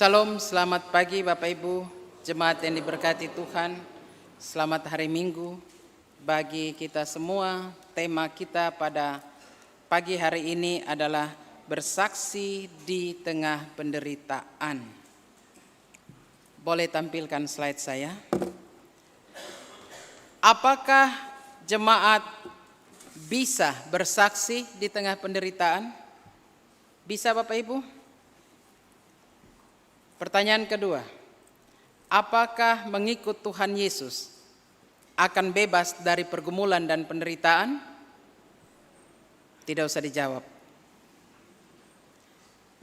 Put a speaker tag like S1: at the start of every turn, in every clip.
S1: Salam, selamat pagi Bapak Ibu, jemaat yang diberkati Tuhan. Selamat hari Minggu bagi kita semua. Tema kita pada pagi hari ini adalah bersaksi di tengah penderitaan. Boleh tampilkan slide saya. Apakah jemaat bisa bersaksi di tengah penderitaan? Bisa Bapak Ibu? Pertanyaan kedua, apakah mengikut Tuhan Yesus akan bebas dari pergumulan dan penderitaan? Tidak usah dijawab.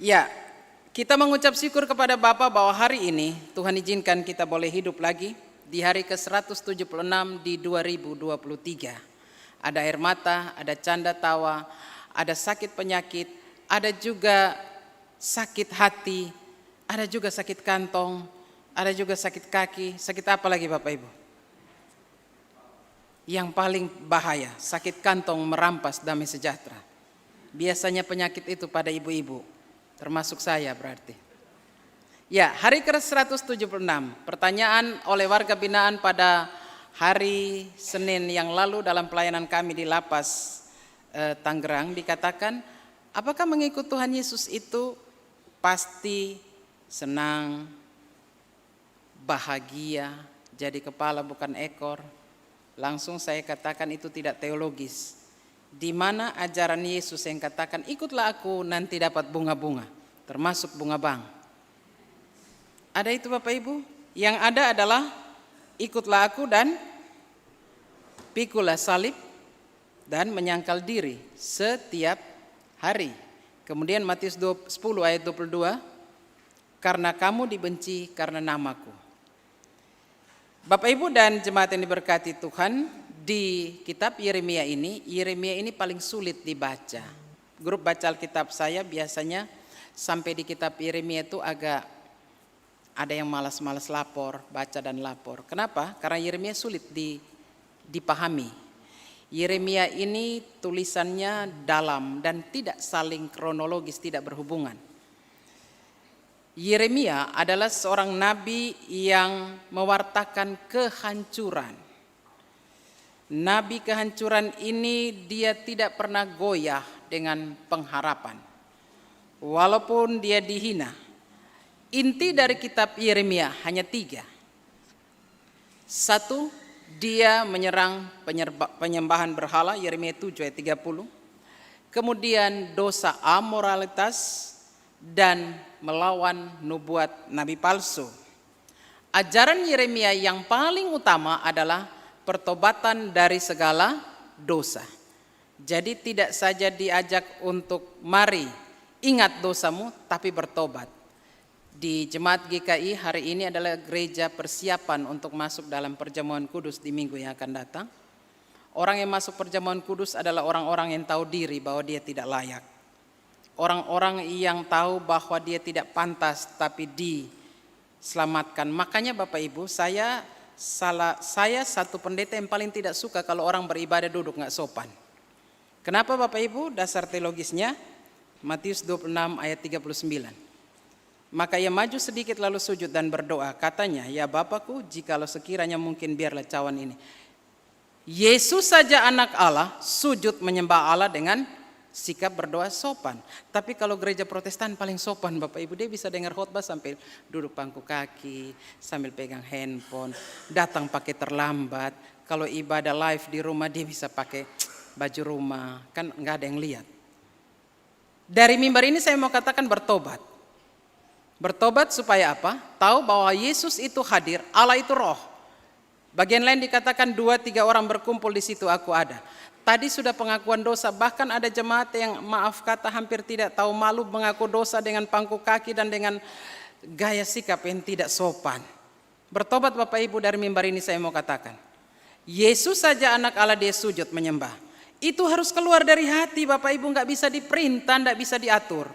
S1: Ya, kita mengucap syukur kepada Bapa bahwa hari ini Tuhan izinkan kita boleh hidup lagi di hari ke-176 di 2023. Ada air mata, ada canda tawa, ada sakit penyakit, ada juga sakit hati, ada juga sakit kantong, ada juga sakit kaki, sakit apa lagi Bapak Ibu? Yang paling bahaya, sakit kantong merampas damai sejahtera. Biasanya penyakit itu pada ibu-ibu, termasuk saya berarti. Ya, hari ke-176, pertanyaan oleh warga binaan pada hari Senin yang lalu dalam pelayanan kami di Lapas Tangerang dikatakan, apakah mengikut Tuhan Yesus itu pasti senang, bahagia, jadi kepala bukan ekor? Langsung saya katakan itu tidak teologis. Di mana ajaran Yesus yang katakan ikutlah aku nanti dapat bunga-bunga, termasuk bunga bang? Ada itu Bapak Ibu? Yang ada adalah ikutlah aku dan pikulah salib dan menyangkal diri setiap hari. Kemudian Matius 10 ayat 22, karena kamu dibenci karena namaku. Bapak Ibu dan jemaat yang diberkati Tuhan, di kitab Yeremia ini paling sulit dibaca. Grup baca Alkitab saya biasanya sampai di kitab Yeremia itu agak ada yang malas-malas lapor, baca dan lapor. Kenapa? Karena Yeremia sulit dipahami. Yeremia ini tulisannya dalam dan tidak saling kronologis, tidak berhubungan. Yeremia adalah seorang nabi yang mewartakan kehancuran. Nabi kehancuran ini dia tidak pernah goyah dengan pengharapan. Walaupun dia dihina. Inti dari kitab Yeremia hanya 3. 1, dia menyerang penyembahan berhala, Yeremia 7 ayat 30. Kemudian dosa amoralitas dan melawan nubuat nabi palsu. Ajaran Yeremia yang paling utama adalah pertobatan dari segala dosa. Jadi tidak saja diajak untuk mari ingat dosamu tapi bertobat. Di Jemaat GKI hari ini adalah gereja persiapan untuk masuk dalam perjamuan kudus di minggu yang akan datang. Orang yang masuk perjamuan kudus adalah orang-orang yang tahu diri bahwa dia tidak layak. Orang-orang yang tahu bahwa dia tidak pantas tapi diselamatkan. Makanya Bapak Ibu, saya satu pendeta yang paling tidak suka kalau orang beribadah duduk nggak sopan. Kenapa Bapak Ibu? Dasar teologisnya Matius 26 ayat 39. Maka ia maju sedikit lalu sujud dan berdoa. Katanya, ya Bapakku, jikalau sekiranya mungkin biarlah cawan ini. Yesus saja anak Allah sujud menyembah Allah dengan sikap berdoa sopan. Tapi kalau gereja Protestan paling sopan Bapak Ibu, dia bisa dengar khotbah sambil duduk pangku kaki, sambil pegang handphone, datang pakai terlambat. Kalau ibadah live di rumah dia bisa pakai baju rumah, kan nggak ada yang lihat. Dari mimbar ini saya mau katakan bertobat. Bertobat supaya apa? Tahu bahwa Yesus itu hadir, Allah itu roh. Bagian lain dikatakan 2-3 orang berkumpul di situ aku ada. Tadi sudah pengakuan dosa, bahkan ada jemaat yang maaf kata hampir tidak tahu malu mengaku dosa dengan pangku kaki dan dengan gaya sikap yang tidak sopan. Bertobat Bapak Ibu, dari mimbar ini saya mau katakan. Yesus saja anak Allah dia sujud menyembah. Itu harus keluar dari hati Bapak Ibu, gak bisa diperintah, gak bisa diatur.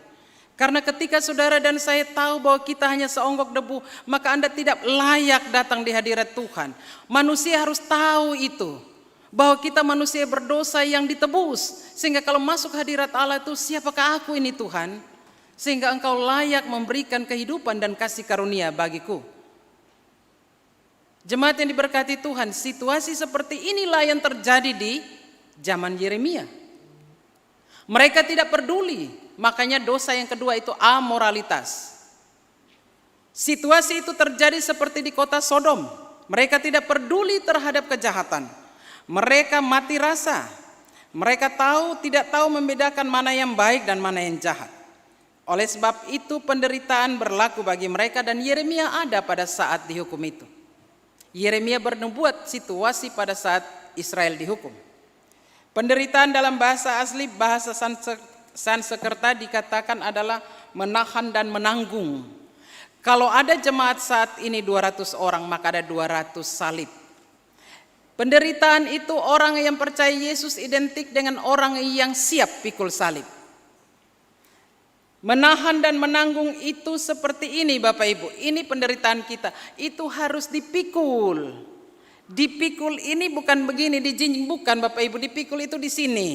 S1: Karena ketika saudara dan saya tahu bahwa kita hanya seonggok debu, maka Anda tidak layak datang di hadirat Tuhan. Manusia harus tahu itu. Bahwa kita manusia berdosa yang ditebus. Sehingga kalau masuk hadirat Allah itu, siapakah aku ini Tuhan? sehingga engkau layak memberikan kehidupan dan kasih karunia bagiku. Jemaat yang diberkati Tuhan, situasi seperti inilah yang terjadi di zaman Yeremia. Mereka tidak peduli, makanya dosa yang kedua itu amoralitas. Situasi itu terjadi seperti di kota Sodom. Mereka tidak peduli terhadap kejahatan. Mereka mati rasa. Mereka tidak tahu membedakan mana yang baik dan mana yang jahat. Oleh sebab itu penderitaan berlaku bagi mereka dan Yeremia ada pada saat dihukum itu. Yeremia bernubuat situasi pada saat Israel dihukum. Penderitaan dalam bahasa asli, bahasa Sanskerta dikatakan adalah menahan dan menanggung. Kalau ada jemaat saat ini 200 orang, maka ada 200 salib. Penderitaan itu orang yang percaya Yesus identik dengan orang yang siap pikul salib. Menahan dan menanggung itu seperti ini Bapak Ibu. Ini penderitaan kita. Itu harus dipikul. Dipikul ini bukan begini, dijinjing, bukan Bapak Ibu. Dipikul itu di sini.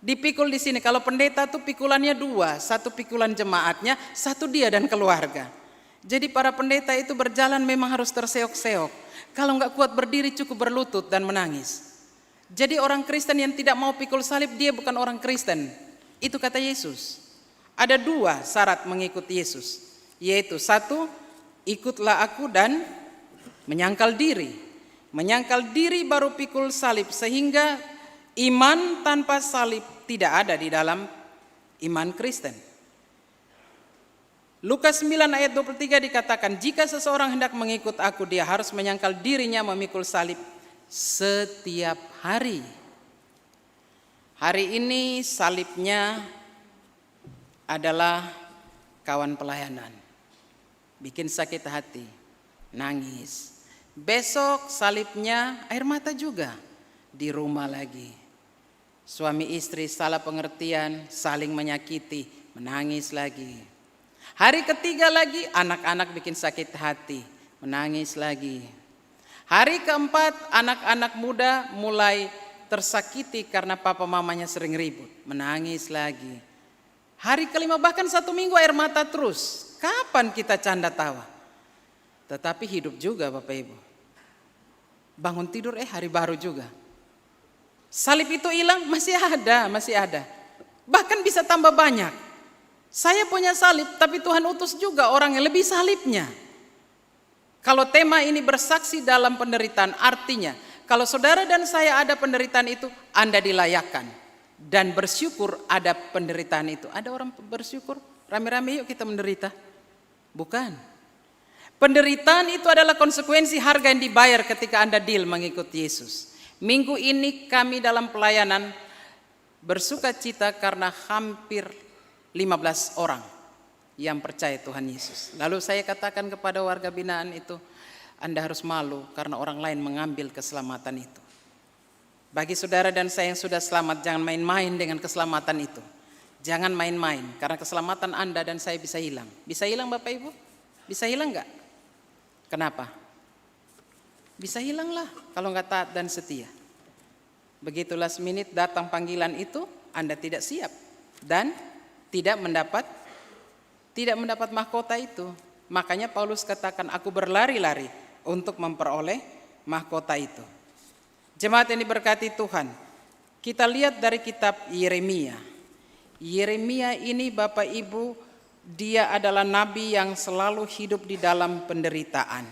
S1: Dipikul di sini. Kalau pendeta tuh pikulannya dua. Satu pikulan jemaatnya, satu dia dan keluarga. Jadi para pendeta itu berjalan memang harus terseok-seok. Kalau nggak kuat berdiri cukup berlutut dan menangis. Jadi orang Kristen yang tidak mau pikul salib, dia bukan orang Kristen. Itu kata Yesus. Ada dua syarat mengikuti Yesus, yaitu satu, ikutlah aku dan menyangkal diri. Menyangkal diri baru pikul salib, sehingga iman tanpa salib tidak ada di dalam iman Kristen. Lukas 9 ayat 23 dikatakan, jika seseorang hendak mengikut aku, dia harus menyangkal dirinya memikul salib setiap hari. Hari ini salibnya adalah kawan pelayanan, bikin sakit hati, nangis. Besok salibnya air mata juga, di rumah lagi. Suami istri salah pengertian, saling menyakiti, menangis lagi. Hari ketiga lagi anak-anak bikin sakit hati, menangis lagi. Hari keempat anak-anak muda mulai tersakiti karena papa mamanya sering ribut, menangis lagi. Hari kelima bahkan 1 minggu air mata terus. Kapan kita canda tawa? Tetapi hidup juga Bapak Ibu. Bangun tidur hari baru juga. Salib itu hilang, masih ada. Bahkan bisa tambah banyak. Saya punya salib, tapi Tuhan utus juga orang yang lebih salibnya. Kalau tema ini bersaksi dalam penderitaan, artinya kalau saudara dan saya ada penderitaan itu, Anda dilayakkan. Dan bersyukur ada penderitaan itu. Ada orang bersyukur, rame-rame yuk kita menderita. Bukan. Penderitaan itu adalah konsekuensi harga yang dibayar ketika Anda deal mengikuti Yesus. Minggu ini kami dalam pelayanan bersuka cita karena hampir 15 orang yang percaya Tuhan Yesus. Lalu saya katakan kepada warga binaan itu, Anda harus malu karena orang lain mengambil keselamatan itu. Bagi saudara dan saya yang sudah selamat, jangan main-main dengan keselamatan itu. Jangan main-main, karena keselamatan Anda dan saya bisa hilang. Bisa hilang Bapak Ibu? Bisa hilang enggak? Kenapa? Bisa hilang lah kalau enggak taat dan setia. Begitu last minute datang panggilan itu, Anda tidak siap. Dan tidak mendapat mahkota itu. Makanya Paulus katakan, aku berlari-lari untuk memperoleh mahkota itu. Jemaat yang diberkati Tuhan, kita lihat dari kitab Yeremia. Yeremia ini Bapak Ibu, dia adalah nabi yang selalu hidup di dalam penderitaan.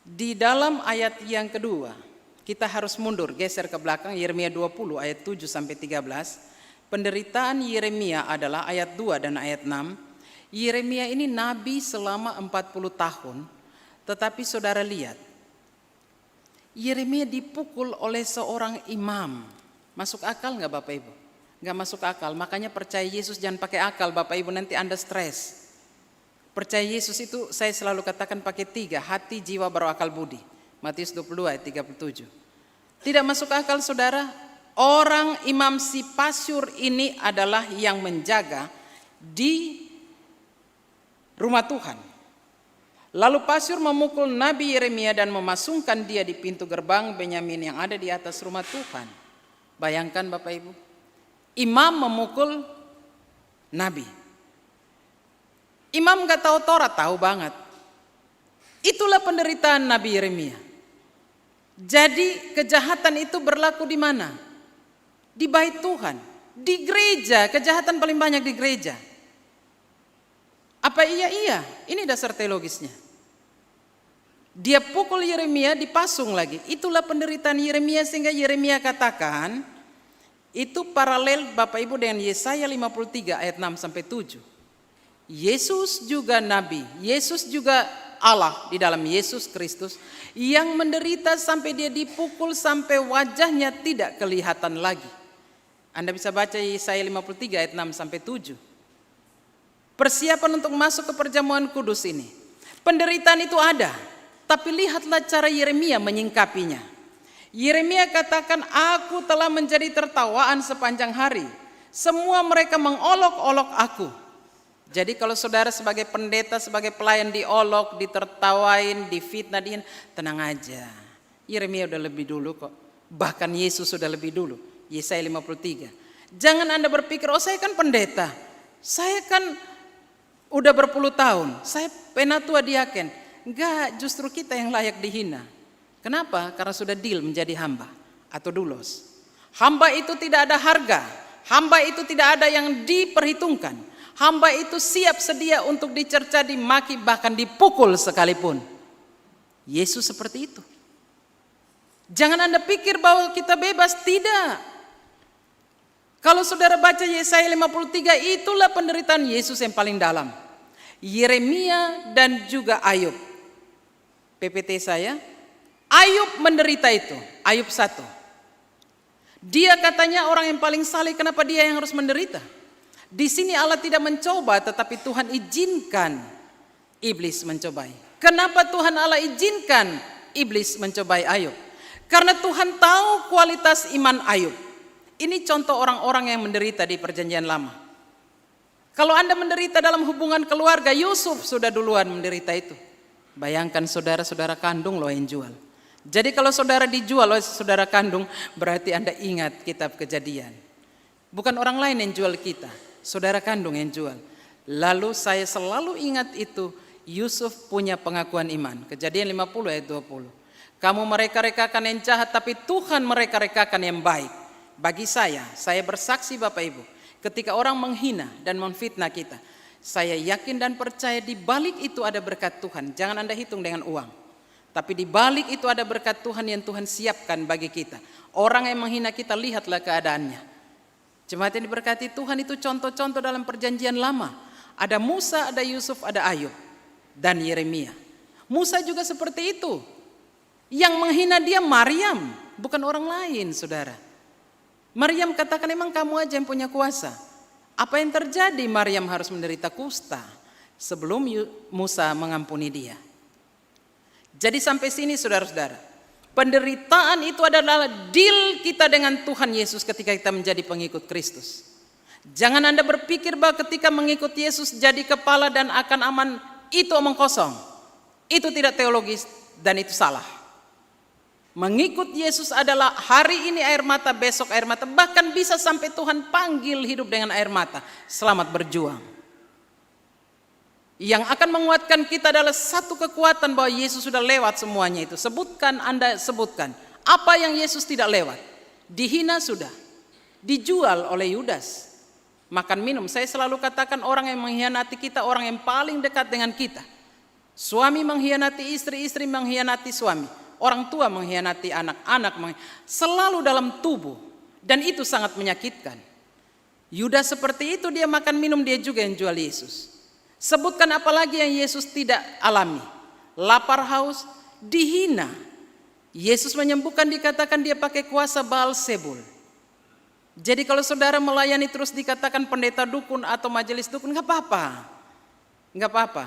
S1: Di dalam ayat yang kedua, kita harus mundur, geser ke belakang, Yeremia 20 ayat 7 sampai 13. Penderitaan Yeremia adalah ayat 2 dan ayat 6. Yeremia ini nabi selama 40 tahun, tetapi saudara lihat, Yeremia dipukul oleh seorang imam. Masuk akal nggak Bapak Ibu? Nggak masuk akal. Makanya percaya Yesus jangan pakai akal Bapak Ibu, nanti Anda stres. Percaya Yesus itu saya selalu katakan pakai 3, hati, jiwa, baru akal budi. Matius 22 ayat 37. Tidak masuk akal saudara. Orang imam si pasyur ini adalah yang menjaga di rumah Tuhan. Lalu pasyur memukul Nabi Yeremia dan memasungkan dia di pintu gerbang Benyamin yang ada di atas rumah Tuhan. Bayangkan Bapak Ibu, imam memukul nabi. Imam gak tahu Taurat, tahu banget. Itulah penderitaan Nabi Yeremia. Jadi kejahatan itu berlaku di mana? Di bait Tuhan, di gereja. Kejahatan paling banyak di gereja. Apa iya? Iya, ini dasar teologisnya. Dia pukul Yeremia, dipasung lagi. Itulah penderitaan Yeremia, sehingga Yeremia katakan itu paralel Bapak Ibu dengan Yesaya 53 ayat 6 sampai 7. Yesus juga nabi, Yesus juga Allah di dalam Yesus Kristus yang menderita sampai dia dipukul sampai wajahnya tidak kelihatan lagi. Anda bisa baca Yesaya 53 ayat 6 sampai 7. Persiapan untuk masuk ke perjamuan kudus ini. Penderitaan itu ada, tapi lihatlah cara Yeremia menyingkapinya. Yeremia katakan, aku telah menjadi tertawaan sepanjang hari. Semua mereka mengolok-olok aku. Jadi kalau saudara sebagai pendeta, sebagai pelayan diolok, ditertawain, difitnah, tenang aja. Yeremia udah lebih dulu kok. Bahkan Yesus sudah lebih dulu. Yesaya 53. Jangan Anda berpikir, oh saya kan pendeta. Saya kan udah berpuluh tahun. Saya penatua diaken. Enggak, justru kita yang layak dihina. Kenapa? Karena sudah deal menjadi hamba atau dulos. Hamba itu tidak ada harga. Hamba itu tidak ada yang diperhitungkan. Hamba itu siap sedia untuk dicerca, dimaki, bahkan dipukul sekalipun. Yesus seperti itu. Jangan Anda pikir bahwa kita bebas, tidak. Kalau saudara baca Yesaya 53, itulah penderitaan Yesus yang paling dalam. Yeremia dan juga Ayub. PPT saya, Ayub menderita itu. Ayub 1. Dia katanya orang yang paling saleh, kenapa dia yang harus menderita? Di sini Allah tidak mencoba, tetapi Tuhan izinkan iblis mencobai. Kenapa Tuhan Allah izinkan iblis mencobai Ayub? Karena Tuhan tahu kualitas iman Ayub. Ini contoh orang-orang yang menderita di perjanjian lama. Kalau Anda menderita dalam hubungan keluarga, Yusuf sudah duluan menderita itu. Bayangkan saudara-saudara kandung loh yang jual. Jadi kalau saudara dijual oleh saudara kandung, berarti Anda ingat kitab Kejadian. Bukan orang lain yang jual kita, saudara kandung yang jual. Lalu saya selalu ingat itu, Yusuf punya pengakuan iman. Kejadian 50 ayat 20. Kamu mereka-rekakan yang jahat, tapi Tuhan mereka-rekakan yang baik. Bagi saya bersaksi Bapak Ibu, ketika orang menghina dan memfitnah kita, saya yakin dan percaya di balik itu ada berkat Tuhan. Jangan Anda hitung dengan uang. Tapi di balik itu ada berkat Tuhan yang Tuhan siapkan bagi kita. Orang yang menghina kita, lihatlah keadaannya. Jemaat yang diberkati Tuhan, itu contoh-contoh dalam perjanjian lama. Ada Musa, ada Yusuf, ada Ayub, dan Yeremia. Musa juga seperti itu. Yang menghina dia Maryam, bukan orang lain, saudara. Maryam katakan, emang kamu aja yang punya kuasa. Apa yang terjadi? Maryam harus menderita kusta sebelum Musa mengampuni dia. Jadi sampai sini saudara-saudara, penderitaan itu adalah deal kita dengan Tuhan Yesus ketika kita menjadi pengikut Kristus. Jangan Anda berpikir bahwa ketika mengikut Yesus jadi kepala dan akan aman, itu omong kosong. Itu tidak teologis dan itu salah. Mengikut Yesus adalah hari ini air mata, besok air mata, bahkan bisa sampai Tuhan panggil hidup dengan air mata. Selamat berjuang. Yang akan menguatkan kita adalah satu kekuatan bahwa Yesus sudah lewat semuanya itu. Sebutkan, Anda sebutkan. Apa yang Yesus tidak lewat? Dihina sudah. Dijual oleh Yudas. Makan minum. Saya selalu katakan orang yang mengkhianati kita, orang yang paling dekat dengan kita. Suami mengkhianati istri, istri mengkhianati suami. Orang tua mengkhianati anak, anak selalu dalam tubuh. Dan itu sangat menyakitkan. Yudas seperti itu, dia makan minum, dia juga yang jual Yesus. Sebutkan apalagi yang Yesus tidak alami. Lapar, haus, dihina. Yesus menyembuhkan, dikatakan dia pakai kuasa Baal-Zebul. Jadi kalau saudara melayani terus dikatakan pendeta dukun atau majelis dukun, gak apa-apa. Gak apa-apa.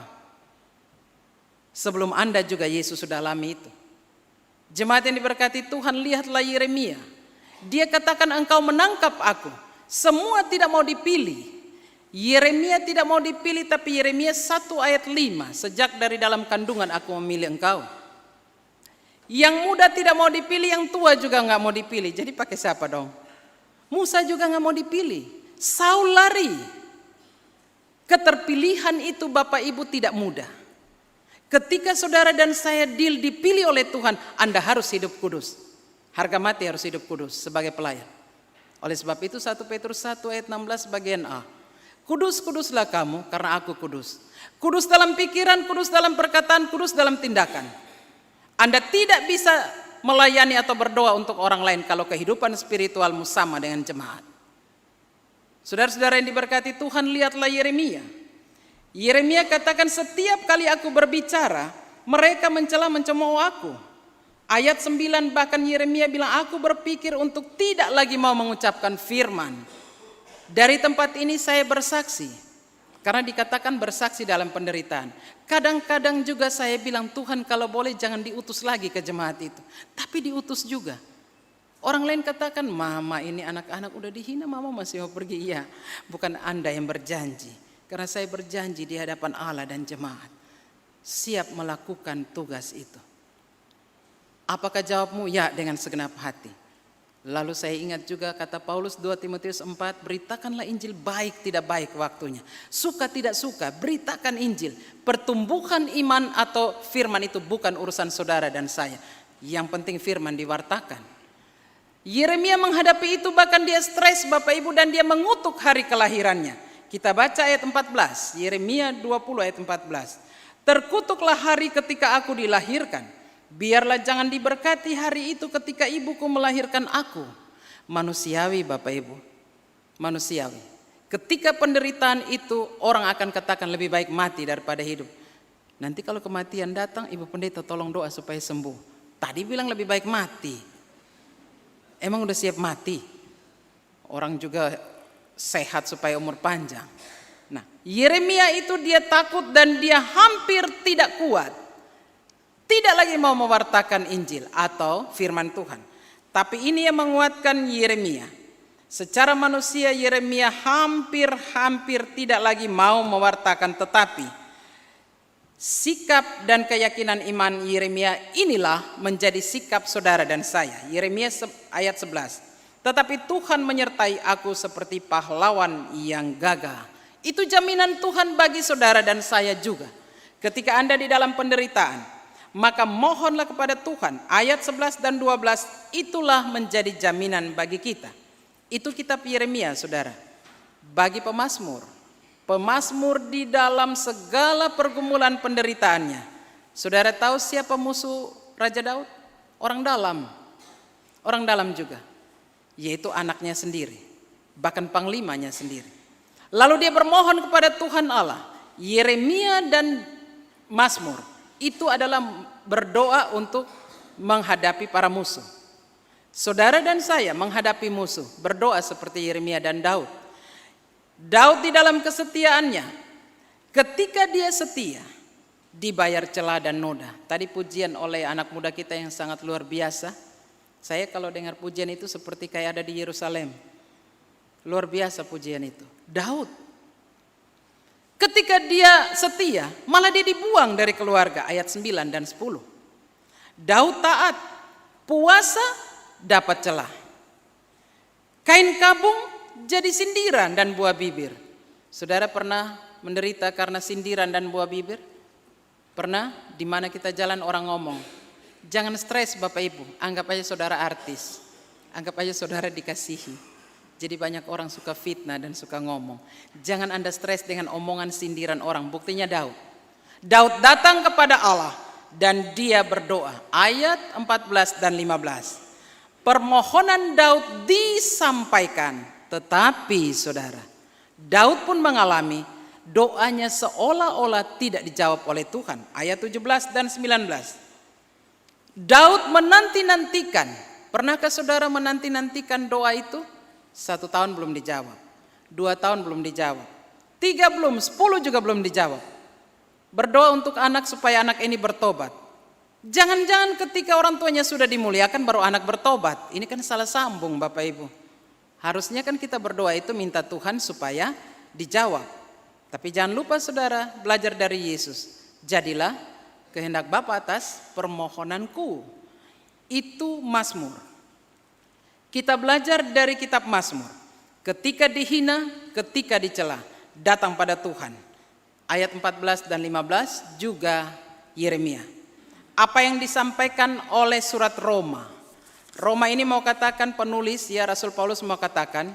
S1: Sebelum Anda juga Yesus sudah alami itu. Jemaat yang diberkati Tuhan, lihatlah Yeremia. Dia katakan, engkau menangkap aku. Semua tidak mau dipilih. Yeremia tidak mau dipilih, tapi Yeremia 1 ayat 5. Sejak dari dalam kandungan aku memilih engkau. Yang muda tidak mau dipilih, yang tua juga gak mau dipilih. Jadi pakai siapa dong? Musa juga gak mau dipilih. Saul lari. Keterpilihan itu Bapak Ibu tidak mudah. Ketika saudara dan saya dipilih oleh Tuhan, Anda harus hidup kudus. Harga mati harus hidup kudus sebagai pelayan. Oleh sebab itu 1 Petrus 1 ayat 16 bagian A. Kudus-kuduslah kamu karena aku kudus. Kudus dalam pikiran, kudus dalam perkataan, kudus dalam tindakan. Anda tidak bisa melayani atau berdoa untuk orang lain kalau kehidupan spiritualmu sama dengan jemaat. Saudara-saudara yang diberkati Tuhan, lihatlah Yeremia. Yeremia katakan, setiap kali aku berbicara, mereka mencela-mencemooh aku. Ayat 9 bahkan Yeremia bilang, aku berpikir untuk tidak lagi mau mengucapkan firman. Dari tempat ini saya bersaksi. Karena dikatakan bersaksi dalam penderitaan. Kadang-kadang juga saya bilang, Tuhan kalau boleh jangan diutus lagi ke jemaat itu. Tapi diutus juga. Orang lain katakan, mama ini anak-anak udah dihina, mama masih mau pergi. Iya, bukan Anda yang berjanji. Karena saya berjanji di hadapan Allah dan jemaat. Siap melakukan tugas itu. Apakah jawabmu? Ya, dengan segenap hati. Lalu saya ingat juga kata Paulus 2 Timotius 4, beritakanlah Injil baik tidak baik waktunya. Suka tidak suka, beritakan Injil. Pertumbuhan iman atau firman itu bukan urusan saudara dan saya. Yang penting firman diwartakan. Yeremia menghadapi itu bahkan dia stres Bapak Ibu dan dia mengutuk hari kelahirannya. Kita baca ayat 14, Yeremia 20 ayat 14. Terkutuklah hari ketika aku dilahirkan. Biarlah jangan diberkati hari itu ketika ibuku melahirkan aku. Manusiawi Bapak Ibu, manusiawi. Ketika penderitaan itu orang akan katakan lebih baik mati daripada hidup. Nanti kalau kematian datang, Ibu Pendeta tolong doa supaya sembuh. Tadi bilang lebih baik mati. Emang udah siap mati? Orang juga sehat supaya umur panjang. Nah, Yeremia itu dia takut dan dia hampir tidak kuat. Tidak lagi mau mewartakan Injil atau firman Tuhan. Tapi ini yang menguatkan Yeremia. Secara manusia Yeremia hampir tidak lagi mau mewartakan, tetapi sikap dan keyakinan iman Yeremia inilah menjadi sikap saudara dan saya. Yeremia ayat 11. Tetapi Tuhan menyertai aku seperti pahlawan yang gagah. Itu jaminan Tuhan bagi saudara dan saya juga. Ketika Anda di dalam penderitaan, maka mohonlah kepada Tuhan. Ayat 11 dan 12 itulah menjadi jaminan bagi kita. Itu kitab Yeremia saudara. Bagi pemazmur. Pemazmur di dalam segala pergumulan penderitaannya. Saudara tahu siapa musuh Raja Daud? Orang dalam. Orang dalam juga. Yaitu anaknya sendiri. Bahkan panglimanya sendiri. Lalu dia bermohon kepada Tuhan Allah. Yeremia dan Mazmur. Itu adalah berdoa untuk menghadapi para musuh. Saudara dan saya menghadapi musuh. Berdoa seperti Yeremia dan Daud. Daud di dalam kesetiaannya, ketika dia setia, dibayar celah dan noda. Tadi pujian oleh anak muda kita yang sangat luar biasa. Saya kalau dengar pujian itu seperti kayak ada di Yerusalem. Luar biasa pujian itu. Daud, ketika dia setia, malah dia dibuang dari keluarga. Ayat 9 dan 10. Daud taat, puasa dapat celah. Kain kabung jadi sindiran dan buah bibir. Saudara pernah menderita karena sindiran dan buah bibir? Pernah? Di mana kita jalan orang ngomong. Jangan stres Bapak Ibu, anggap aja saudara artis. Anggap aja saudara dikasihi. Jadi banyak orang suka fitnah dan suka ngomong. Jangan Anda stres dengan omongan sindiran orang. Buktinya Daud. Daud datang kepada Allah dan dia berdoa. Ayat 14 dan 15. Permohonan Daud disampaikan. Tetapi saudara, Daud pun mengalami doanya seolah-olah tidak dijawab oleh Tuhan. Ayat 17 dan 19. Daud menanti-nantikan. Pernahkah saudara menanti-nantikan doa itu? 1 tahun belum dijawab. 2 tahun belum dijawab. 3 belum, 10 juga belum dijawab. Berdoa untuk anak supaya anak ini bertobat. Jangan-jangan ketika orang tuanya sudah dimuliakan baru anak bertobat. Ini kan salah sambung Bapak Ibu. Harusnya kan kita berdoa itu minta Tuhan supaya dijawab. Tapi jangan lupa saudara belajar dari Yesus. Jadilah kehendak Bapa atas permohonanku. Itu Mazmur. Kita belajar dari kitab Mazmur. Ketika dihina, ketika dicela. datang pada Tuhan. Ayat 14 dan 15 juga Yeremia. Apa yang disampaikan oleh surat Roma. Roma ini mau katakan penulis, ya Rasul Paulus mau katakan,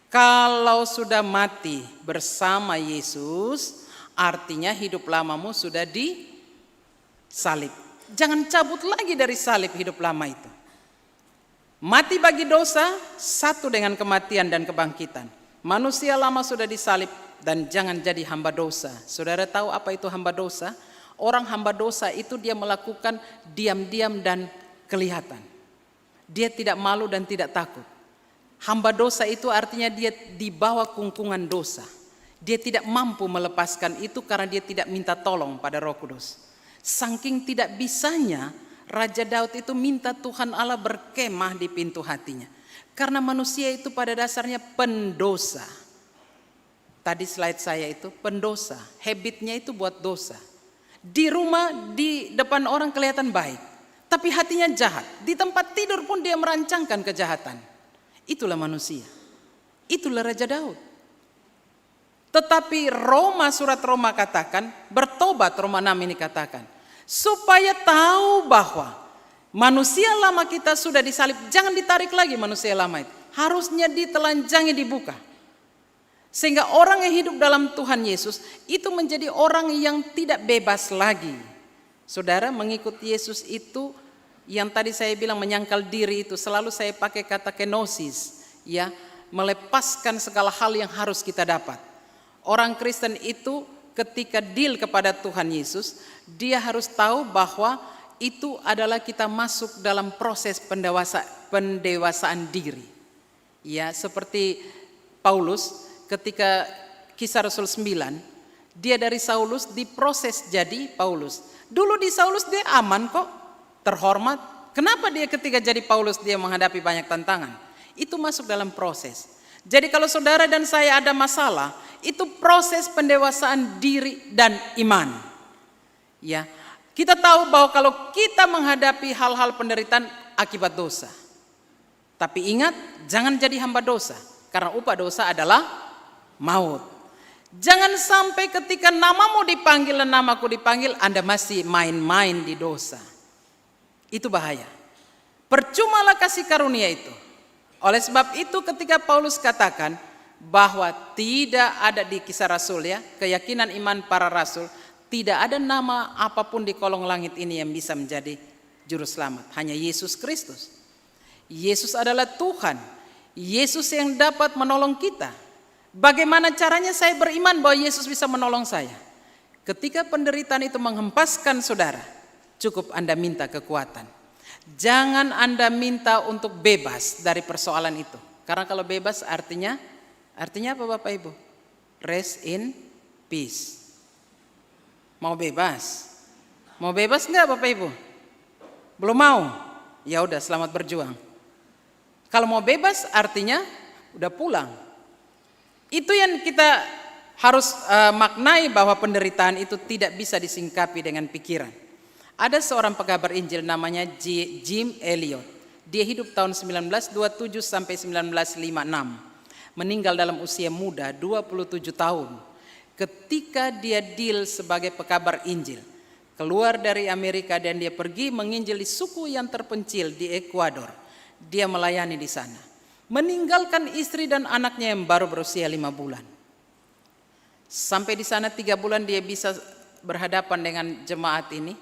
S1: kalau sudah mati bersama Yesus, artinya hidup lamamu sudah disalib. Jangan cabut lagi dari salib hidup lama itu. Mati bagi dosa, satu dengan kematian dan kebangkitan. Manusia lama sudah disalib dan jangan jadi hamba dosa. Saudara tahu apa itu hamba dosa? Orang hamba dosa itu dia melakukan diam-diam dan kelihatan. Dia tidak malu dan tidak takut. Hamba dosa itu artinya dia dibawa kungkungan dosa. Dia tidak mampu melepaskan itu karena dia tidak minta tolong pada Roh Kudus. Saking tidak bisanya, Raja Daud itu minta Tuhan Allah berkemah di pintu hatinya. Karena manusia itu pada dasarnya pendosa. Tadi slide saya itu pendosa. Habitnya itu buat dosa. Di rumah, di depan orang kelihatan baik. Tapi hatinya jahat. Di tempat tidur pun dia merancangkan kejahatan. Itulah manusia. Itulah Raja Daud. Tetapi surat Roma katakan, bertobat, Roma 6 ini katakan. Supaya tahu bahwa manusia lama kita sudah disalib. Jangan ditarik lagi manusia lama itu. Harusnya ditelanjangi, dibuka. Sehingga orang yang hidup dalam Tuhan Yesus itu menjadi orang yang tidak bebas lagi. Saudara, mengikut Yesus itu yang tadi saya bilang menyangkal diri itu, selalu saya pakai kata kenosis, ya, melepaskan segala hal yang harus kita dapat. Orang Kristen itu ketika deal kepada Tuhan Yesus, dia harus tahu bahwa itu adalah kita masuk dalam proses pendewasaan diri. Ya, seperti Paulus ketika Kisah Rasul 9, dia dari Saulus diproses jadi Paulus. Dulu di Saulus dia aman kok, terhormat. Kenapa dia ketika jadi Paulus dia menghadapi banyak tantangan? Itu masuk dalam proses. Jadi kalau saudara dan saya ada masalah, itu proses pendewasaan diri dan iman. Ya, kita tahu bahwa kalau kita menghadapi hal-hal penderitaan akibat dosa. Tapi ingat, jangan jadi hamba dosa. Karena upah dosa adalah maut. Jangan sampai ketika namamu dipanggil dan namaku dipanggil, Anda masih main-main di dosa. Itu bahaya. Percumalah kasih karunia itu. Oleh sebab itu ketika Paulus katakan bahwa tidak ada di Kisah Rasul, ya, keyakinan iman para rasul, tidak ada nama apapun di kolong langit ini yang bisa menjadi juru selamat. Hanya Yesus Kristus. Yesus adalah Tuhan. Yesus yang dapat menolong kita. Bagaimana caranya saya beriman bahwa Yesus bisa menolong saya? Ketika penderitaan itu menghempaskan saudara, cukup Anda minta kekuatan. Jangan Anda minta untuk bebas dari persoalan itu. Karena kalau bebas artinya apa Bapak Ibu? Rest in peace. Mau bebas? Mau bebas enggak Bapak Ibu? Belum mau? Ya udah, selamat berjuang. Kalau mau bebas artinya udah pulang. Itu yang kita harus maknai bahwa penderitaan itu tidak bisa disingkapi dengan pikiran. Ada seorang pekabar Injil namanya Jim Elliot. Dia hidup tahun 1927 sampai 1956. Meninggal dalam usia muda 27 tahun. Ketika dia deal sebagai pekabar Injil. Keluar dari Amerika dan dia pergi menginjil di suku yang terpencil di Ekuador. Dia melayani di sana. Meninggalkan istri dan anaknya yang baru berusia 5 bulan. Sampai di sana 3 bulan dia bisa berhadapan dengan jemaat ini.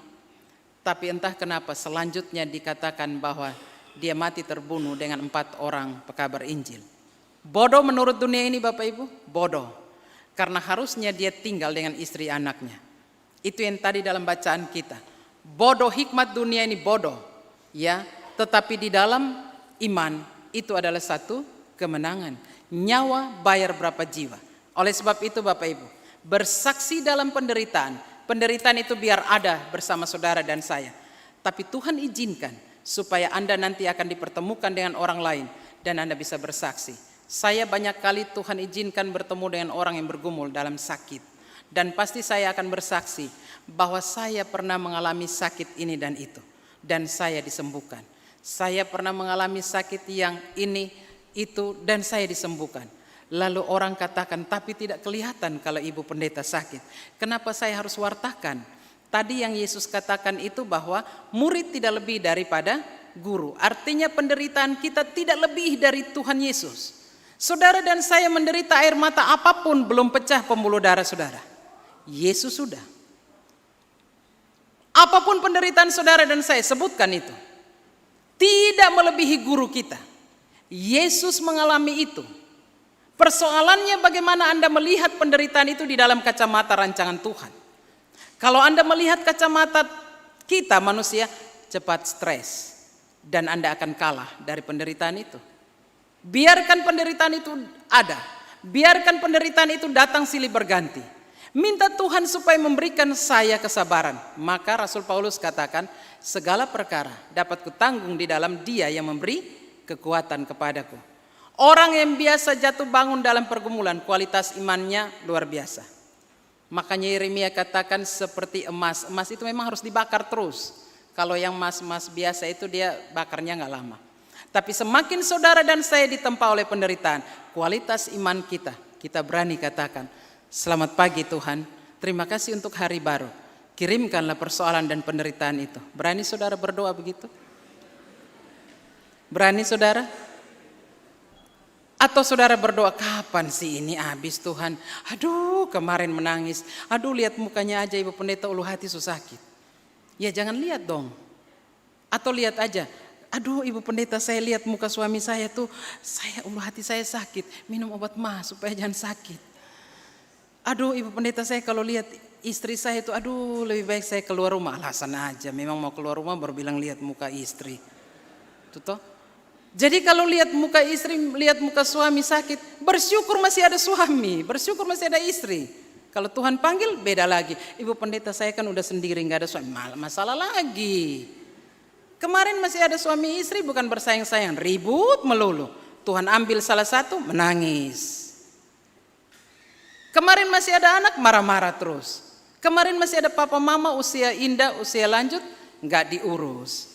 S1: Tapi entah kenapa selanjutnya dikatakan bahwa dia mati terbunuh dengan 4 orang pekabar Injil. Bodoh menurut dunia ini Bapak Ibu? Bodoh. Karena harusnya dia tinggal dengan istri anaknya. Itu yang tadi dalam bacaan kita. Bodoh, hikmat dunia ini bodoh. Ya, tetapi di dalam iman itu adalah satu kemenangan. Nyawa bayar berapa jiwa. Oleh sebab itu Bapak Ibu, bersaksi dalam penderitaan. Penderitaan itu biar ada bersama saudara dan saya. Tapi Tuhan izinkan supaya Anda nanti akan dipertemukan dengan orang lain dan Anda bisa bersaksi. Saya banyak kali Tuhan izinkan bertemu dengan orang yang bergumul dalam sakit. Dan pasti saya akan bersaksi bahwa saya pernah mengalami sakit ini dan itu. Dan saya disembuhkan. Saya pernah mengalami sakit yang ini, itu, dan saya disembuhkan. Lalu orang katakan, tapi tidak kelihatan kalau ibu pendeta sakit. Kenapa saya harus wartakan? Tadi yang Yesus katakan itu bahwa murid tidak lebih daripada guru. Artinya penderitaan kita tidak lebih dari Tuhan Yesus. Saudara dan saya menderita air mata apapun belum pecah pembuluh darah saudara. Yesus sudah. Apapun penderitaan saudara dan saya, sebutkan itu. Tidak melebihi guru kita. Yesus mengalami itu. Persoalannya bagaimana Anda melihat penderitaan itu di dalam kacamata rancangan Tuhan. Kalau Anda melihat kacamata kita manusia, cepat stres. Dan Anda akan kalah dari penderitaan itu. Biarkan penderitaan itu ada. Biarkan penderitaan itu datang silih berganti. Minta Tuhan supaya memberikan saya kesabaran. Maka Rasul Paulus katakan, segala perkara dapat kutanggung di dalam Dia yang memberi kekuatan kepadaku. Orang yang biasa jatuh bangun dalam pergumulan, kualitas imannya luar biasa. Makanya Yeremia katakan seperti emas. Emas itu memang harus dibakar terus. Kalau yang emas-emas biasa itu dia bakarnya nggak lama. Tapi semakin saudara dan saya ditempa oleh penderitaan, kualitas iman kita berani katakan, selamat pagi Tuhan, terima kasih untuk hari baru. Kirimkanlah persoalan dan penderitaan itu. Berani saudara berdoa begitu? Berani saudara? Atau saudara berdoa, kapan sih ini habis Tuhan? Aduh, kemarin menangis. Aduh, lihat mukanya aja ibu pendeta, ulu hati sakit. Ya jangan lihat dong. Atau lihat aja, aduh ibu pendeta, saya lihat muka suami saya tuh, ulu hati saya sakit. Minum obat mah supaya jangan sakit. Aduh ibu pendeta, saya kalau lihat istri saya itu, aduh lebih baik saya keluar rumah. Alasan aja, memang mau keluar rumah baru bilang lihat muka istri. Tuh toh. Jadi kalau lihat muka istri, lihat muka suami sakit, bersyukur masih ada suami, bersyukur masih ada istri. Kalau Tuhan panggil beda lagi. Ibu pendeta saya kan udah sendiri, nggak ada suami, masalah lagi. Kemarin masih ada suami istri, bukan bersayang-sayang, ribut melulu. Tuhan ambil salah satu, menangis. Kemarin masih ada anak, marah-marah terus. Kemarin masih ada papa mama usia indah, usia lanjut, nggak diurus.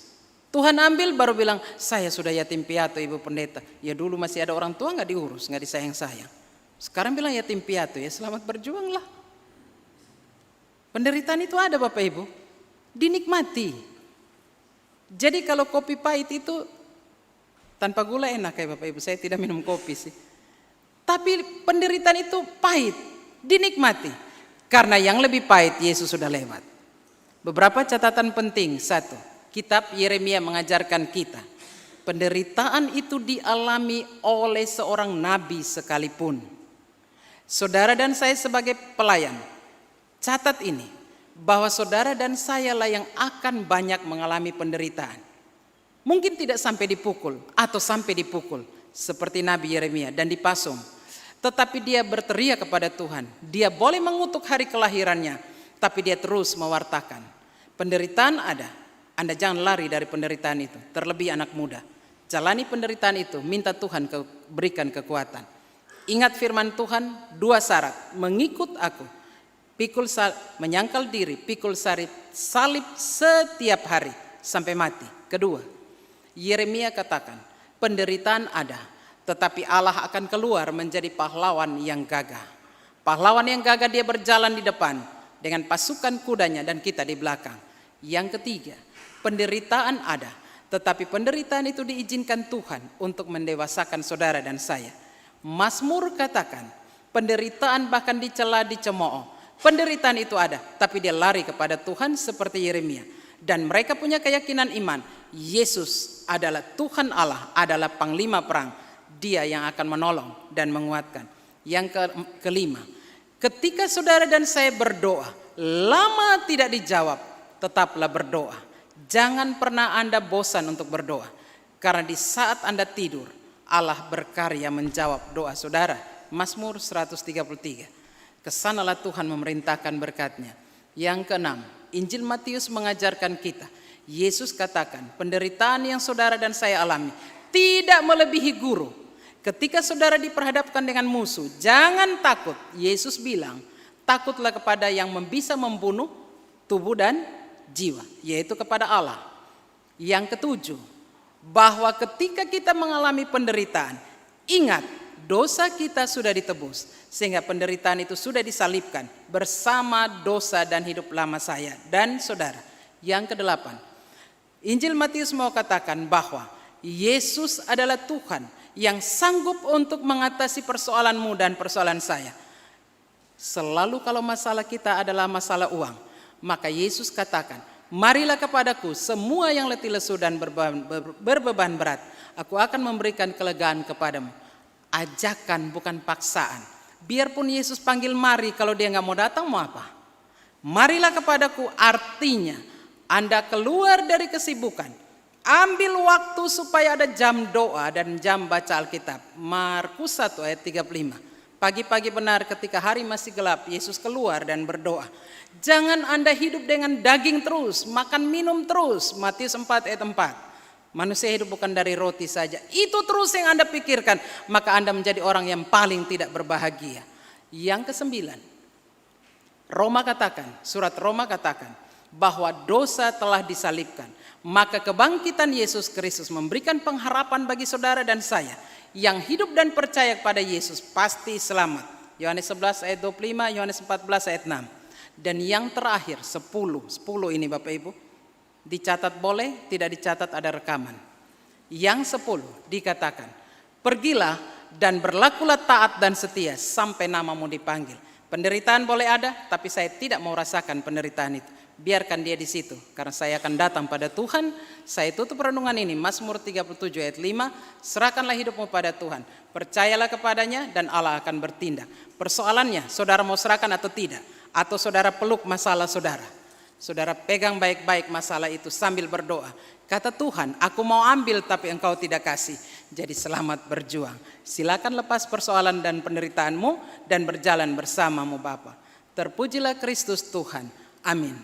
S1: Tuhan ambil baru bilang, saya sudah yatim piatu ibu pendeta. Ya dulu masih ada orang tua nggak diurus, nggak disayang-sayang. Sekarang bilang yatim piatu, ya selamat berjuanglah. Penderitaan itu ada Bapak Ibu, dinikmati. Jadi kalau kopi pahit itu tanpa gula enak ya Bapak Ibu, saya tidak minum kopi sih. Tapi penderitaan itu pahit, dinikmati. Karena yang lebih pahit Yesus sudah lewat. Beberapa catatan penting. Satu, Kitab Yeremia mengajarkan kita, penderitaan itu dialami oleh seorang nabi sekalipun. Saudara dan saya sebagai pelayan, catat ini, bahwa saudara dan saya lah yang akan banyak mengalami penderitaan. Mungkin tidak sampai dipukul atau sampai dipukul seperti Nabi Yeremia dan dipasung. Tetapi dia berteriak kepada Tuhan. Dia boleh mengutuk hari kelahirannya, tapi dia terus mewartakan. Penderitaan ada. Anda jangan lari dari penderitaan itu. Terlebih anak muda. Jalani penderitaan itu. Minta Tuhan berikan kekuatan. Ingat firman Tuhan, 2 syarat. Mengikut aku. Menyangkal diri. Pikul salib setiap hari. Sampai mati. Kedua, Yeremia katakan, penderitaan ada. Tetapi Allah akan keluar menjadi pahlawan yang gagah. Pahlawan yang gagah dia berjalan di depan. Dengan pasukan kudanya dan kita di belakang. Yang ketiga, penderitaan ada, tetapi penderitaan itu diizinkan Tuhan untuk mendewasakan saudara dan saya. Mazmur katakan, penderitaan bahkan dicela, dicemooh. Penderitaan itu ada, tapi dia lari kepada Tuhan seperti Yeremia. Dan mereka punya keyakinan iman, Yesus adalah Tuhan Allah, adalah panglima perang. Dia yang akan menolong dan menguatkan. Yang kelima, ketika saudara dan saya berdoa, lama tidak dijawab, tetaplah berdoa. Jangan pernah Anda bosan untuk berdoa. Karena di saat Anda tidur, Allah berkarya menjawab doa saudara. Mazmur 133. Kesanalah Tuhan memerintahkan berkat-Nya. Yang keenam, Injil Matius mengajarkan kita. Yesus katakan, penderitaan yang saudara dan saya alami tidak melebihi guru. Ketika saudara diperhadapkan dengan musuh, jangan takut. Yesus bilang, takutlah kepada yang bisa membunuh tubuh dan jiwa, yaitu kepada Allah. Yang ketujuh, bahwa ketika kita mengalami penderitaan, ingat dosa kita sudah ditebus, sehingga penderitaan itu sudah disalibkan bersama dosa dan hidup lama saya dan saudara. Yang kedelapan, Injil Matius mau katakan bahwa Yesus adalah Tuhan yang sanggup untuk mengatasi persoalanmu dan persoalan saya. Selalu kalau masalah kita adalah masalah uang, maka Yesus katakan, marilah kepadaku semua yang letih lesu dan berbeban berat, aku akan memberikan kelegaan kepadamu. Ajakan bukan paksaan. Biarpun Yesus panggil mari, kalau dia nggak mau datang mau apa? Marilah kepadaku artinya Anda keluar dari kesibukan, ambil waktu supaya ada jam doa dan jam baca Alkitab. Markus 1 ayat 35. Pagi-pagi benar ketika hari masih gelap, Yesus keluar dan berdoa. Jangan Anda hidup dengan daging terus, makan minum terus. Matius 4 ayat 4. Manusia hidup bukan dari roti saja. Itu terus yang Anda pikirkan, maka Anda menjadi orang yang paling tidak berbahagia. Yang kesembilan, surat Roma katakan bahwa dosa telah disalibkan. Maka kebangkitan Yesus Kristus memberikan pengharapan bagi saudara dan saya. Yang hidup dan percaya kepada Yesus pasti selamat. Yohanes 11 ayat 25, Yohanes 14 ayat 6. Dan yang terakhir 10 ini Bapak Ibu. Dicatat boleh, tidak dicatat ada rekaman. Yang 10 dikatakan, pergilah dan berlakulah taat dan setia sampai namamu dipanggil. Penderitaan boleh ada, tapi saya tidak mau rasakan penderitaan itu. Biarkan dia di situ, karena saya akan datang pada Tuhan. Saya tutup renungan ini, Mazmur 37 ayat 5, serahkanlah hidupmu pada Tuhan, percayalah kepadanya dan Allah akan bertindak. Persoalannya, saudara mau serahkan atau tidak? Atau saudara peluk masalah saudara? Saudara pegang baik-baik masalah itu sambil berdoa. Kata Tuhan, aku mau ambil tapi engkau tidak kasih. Jadi selamat berjuang. Silakan lepas persoalan dan penderitaanmu dan berjalan bersamamu Bapa. Terpujilah Kristus Tuhan. Amin.